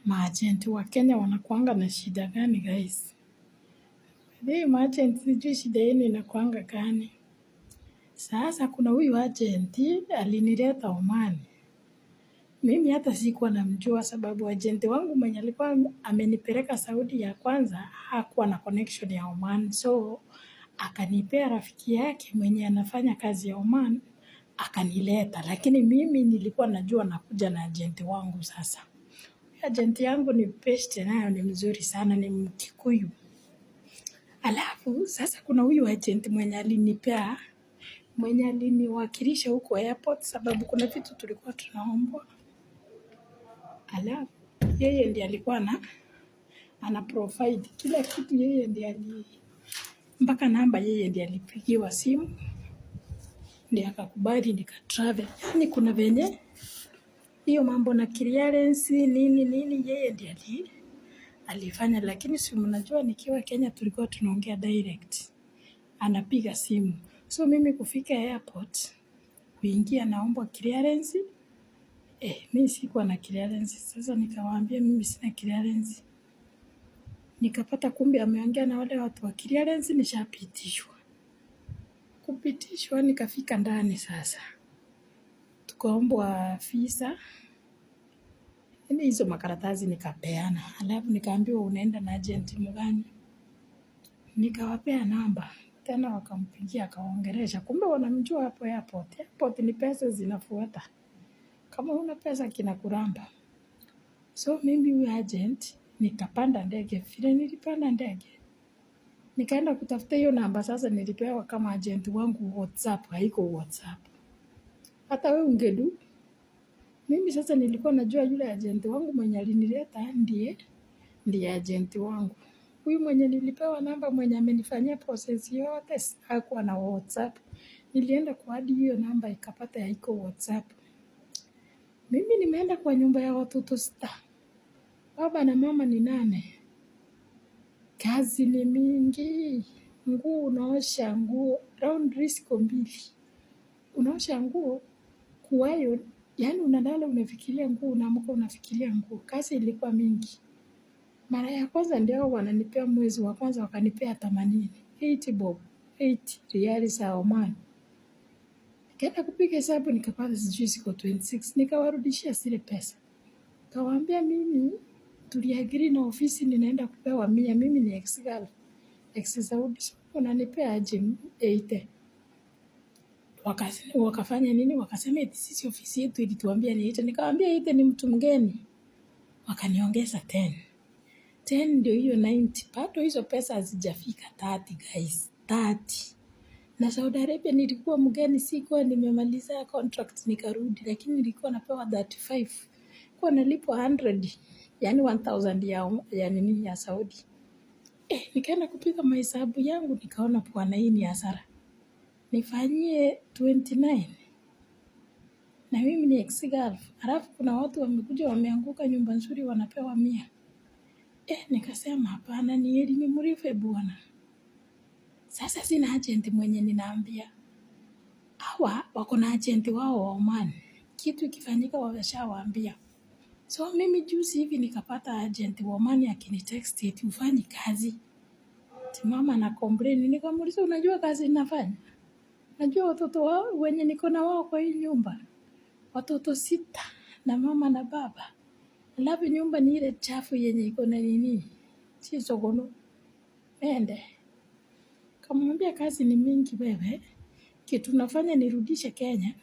Maagent wa Kenya wanakuanga na shida gani guys? Hii maagent sijui shida yenu inakuanga gani? Sasa kuna huyu agent alinileta Oman. Mimi hata sikuwa namjua sababu agent wangu mwenye alikuwa amenipeleka Saudi ya kwanza hakuwa na connection ya Oman. So akanipea rafiki yake mwenye anafanya kazi ya Oman akanileta, lakini mimi nilikuwa najua nakuja na agent wangu sasa. Agent yangu ni best, nayo ni mzuri sana, ni Mkikuyu. Alafu sasa kuna huyu agent mwenye aliniwakilisha huko airport sababu kuna vitu tulikuwa tunaombwa. Alafu yeye ndiye alikuwa ana provide kila kitu, yeye ndiye mpaka namba yeye ndiye alipigiwa simu ndiye akakubali nikatravel. Yaani kuna venye hiyo mambo na clearance nini yeye ndiye alifanya, lakini si mnajua nikiwa Kenya tulikuwa tunaongea direct. Anapiga simu. So mimi kufika airport, kuingia naomba clearance. Mimi sikuwa na clearance. Sasa nikawaambia mimi sina clearance. Nikapata kumbe ameongea na wale watu wa clearance, nishapitishwa. Kupitishwa nikafika ndani sasa. Tukaombwa visa. Hizo makaratasi nikapeana. Alafu nikaambiwa unaenda na agent mgani. Nikawapea namba. Tena wakampigia akaongelesha. Kumbe wanamjua hapo airport. Airport ni pesa zinafuata. Kama una pesa kinakuramba. So mimi huyu agent nikapanda ndege. Vile nilipanda ndege, nikaenda kutafuta hiyo namba. Sasa nilipewa kama agent wangu WhatsApp, haiko WhatsApp. Hata wewe ungedu. Mimi sasa nilikuwa najua yule agent wangu mwenye alinileta ndiye agent wangu. Huyu mwenye nilipewa namba mwenye amenifanyia process yote hakuwa na WhatsApp. Nilienda kuadi hiyo namba ikapata haiko WhatsApp. Mimi nimeenda kwa nyumba ya watoto 6. Baba na mama ni 8. Kazi ni mingi. Nguo unaosha nguo. Round risk 2. Unaosha nguo kuwayo. Yaani unalala unafikiria nguo, unaamka unafikiria nguo. Kazi ilikuwa mingi. Mara ya kwanza ndio wananipea mwezi wa kwanza wakanipea 80. 80 bob. 8 riali za Oman. Nikaenda kupiga hesabu nikapata sijui ziko 26. Nikawarudishia zile pesa. Kawaambia mimi tuliagiri na ofisi ninaenda kupewa 100. Mimi ni ex-girl. Ex-Saudi. Unanipea aje 80. Wakafanya nini? Wakasema eti sisi ofisi yetu ilituambia ni 80. Nikawaambia 80 ni mtu mgeni. Wakaniongeza 10. 10 ndio hiyo 90. Bado hizo pesa hazijafika 30 guys. 30. Na Saudi Arabia nilikuwa mgeni, sikuwa nimemaliza contract nikarudi, lakini nilikuwa napewa 35. Kwa nalipwa 100, yani 1000 ya nini ya Saudi. Nikaenda kupiga mahesabu yangu nikaona bwana hii ni hasara. Nifanyie 29. Na mimi ni ex-girl. Alafu kuna watu wamekuja wameanguka nyumba nzuri wanapewa 100. Nikasema hapana, ni heri nimrife bwana. Sasa sina agent mwenye ninaambia. Hawa wako na agent wao wa Oman. Kitu ikifanyika wameshawaambia. So mimi juzi hivi nikapata agent wa Oman akinitext eti ufanyi kazi. Mama na complain, nikamuuliza unajua kazi ninafanya? Najua watoto wao wenye niko na wao kwa hii nyumba. Watoto 6 na mama na baba. Alafu nyumba ni ile chafu yenye iko na nini? Si sogono. Ende. Kamwambia kazi ni mingi wewe. Kitu nafanya nirudishe Kenya.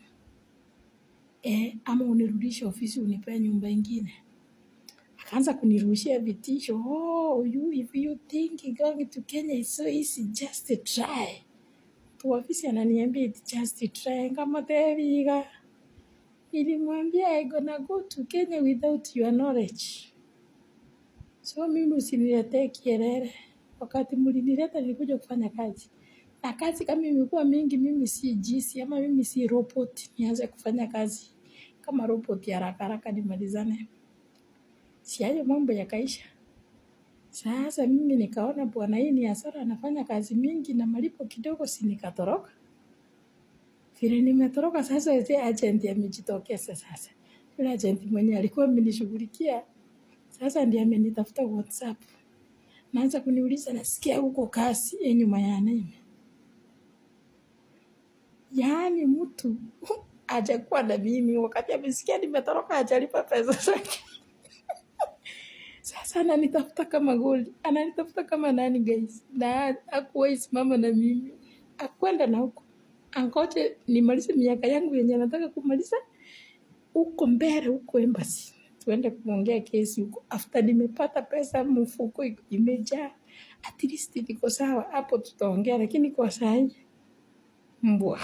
Ama unirudishe ofisi unipea nyumba ingine. Akaanza kunirushia vitisho. If you think going to Kenya is so easy, just try. Tu ofisi ananiambia just try. Kama teviga. Nilimwambia I gonna go to Kenya without your knowledge. So mimi usiniletee kielele. Wakati mlinileta nilikuja kufanya kazi. Na kazi kama imekuwa mingi, mimi si jisi ama mimi si robot nianze kufanya kazi kama robot ya haraka nimalizane. Si hayo mambo yakaisha. Sasa mimi nikaona bwana hii ni hasara, anafanya kazi mingi na malipo kidogo, si nikatoroka. Vile nimetoroka sasa eti agent amejitokeza sasa. Yule agent mwenye alikuwa amenishughulikia Sasa ndiye amenitafuta WhatsApp. Naanza kuniuliza nasikia huko kasi nyuma ya nini. Yaani mtu hajakuwa na mimi wakati amesikia nimetoroka hajalipa pesa zake. Sasa ananitafuta kama gold. Ananitafuta kama nani guys. Na hakuwahi simama na mimi. Akwenda na huko. Angoje nimalize miaka yangu yenye nataka kumaliza. Huko mbele huko embassy. Tuende kuongea kesi huko. After nimepata pesa mfuko imejaa. At least niko sawa. Hapo tutaongea lakini kwa saa hii mbwa.